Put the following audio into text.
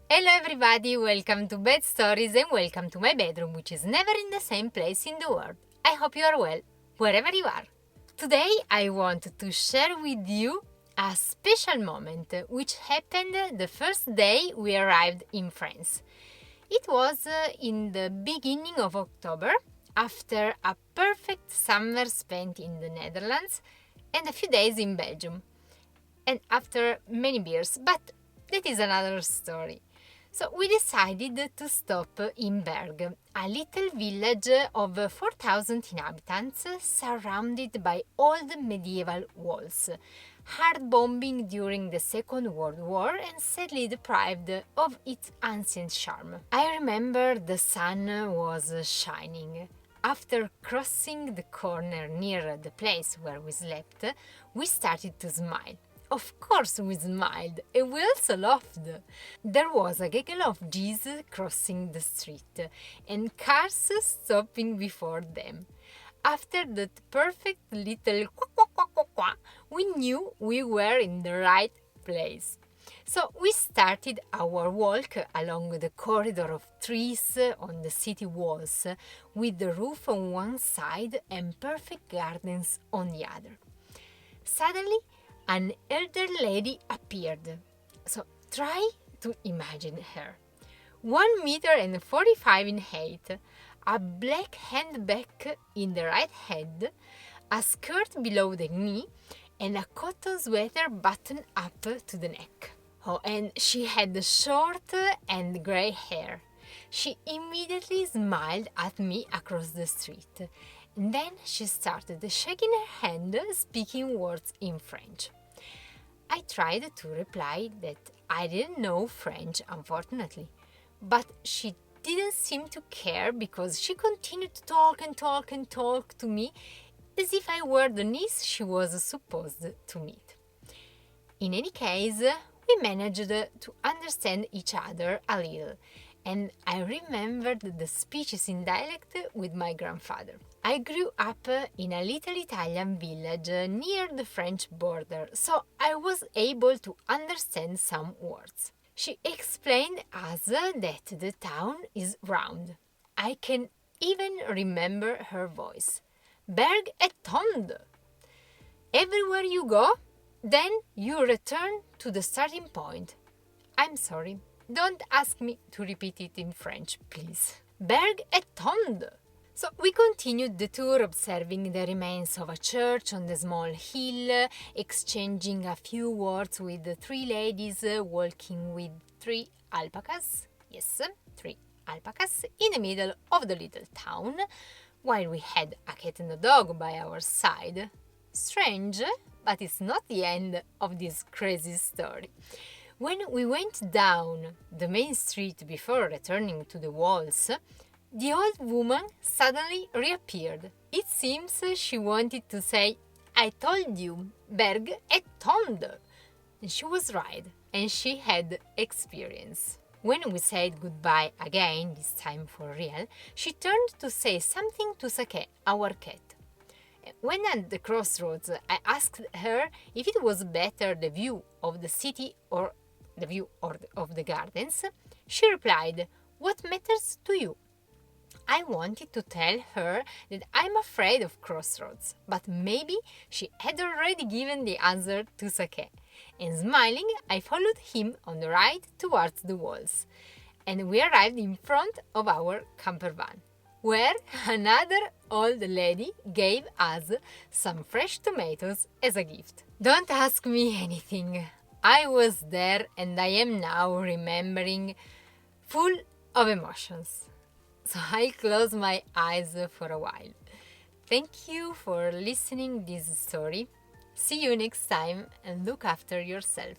Hello everybody, welcome to Bed Stories and welcome to my bedroom, which is never in the same place in the world. I hope you are well, wherever you are. Today I want to share with you a special moment which happened the first day we arrived in France. It was in the beginning of October, after a perfect summer spent in the Netherlands and a few days in Belgium. And after many beers, but that is another story. So we decided to stop in Berg, a little village of 4,000 inhabitants surrounded by old medieval walls, hard bombing during the Second World War and sadly deprived of its ancient charm. I remember the sun was shining. After crossing the corner near the place where we slept, we started to smile. Of course we smiled, and we also laughed. There was a gaggle of geese crossing the street, and cars stopping before them. After that perfect little quack, quack, quack, quack, quack, we knew we were in the right place. So we started our walk along the corridor of trees on the city walls, with the roof on one side and perfect gardens on the other. Suddenly, an elder lady appeared. So try to imagine her. 1 meter and 45 in height, a black handbag in the right hand, a skirt below the knee, and a cotton sweater buttoned up to the neck. Oh, and she had short and grey hair. She immediately smiled at me across the street. And then she started shaking her hand, speaking words in French. I tried to reply that I didn't know French, unfortunately, but she didn't seem to care because she continued to talk and talk and talk to me as if I were the niece she was supposed to meet. In any case, we managed to understand each other a little, and I remembered the speeches in dialect with my grandfather. I grew up in a little Italian village near the French border, so I was able to understand some words. She explained us that the town is round. I can even remember her voice. Berg est tonde. Everywhere you go, then you return to the starting point. I'm sorry, don't ask me to repeat it in French, please. Berg est tonde. So we continued the tour observing the remains of a church on the small hill, exchanging a few words with the 3 ladies walking with 3 alpacas. Yes, 3 alpacas in the middle of the little town, while we had a cat and a dog by our side. Strange, but it's not the end of this crazy story. When we went down the main street before returning to the walls, the old woman suddenly reappeared. It seems she wanted to say, I told you, Berg est tonde. And she was right, and she had experience. When we said goodbye again, this time for real, she turned to say something to Sakè, our cat. When at the crossroads, I asked her if it was better the view of the city or the view of the gardens. She replied, what matters to you? I wanted to tell her that I'm afraid of crossroads, but maybe she had already given the answer to Sakè. And smiling, I followed him on the right towards the walls. And we arrived in front of our camper van, where another old lady gave us some fresh tomatoes as a gift. Don't ask me anything. I was there and I am now remembering, full of emotions. So I'll close my eyes for a while. Thank you for listening this story. See you next time and look after yourself.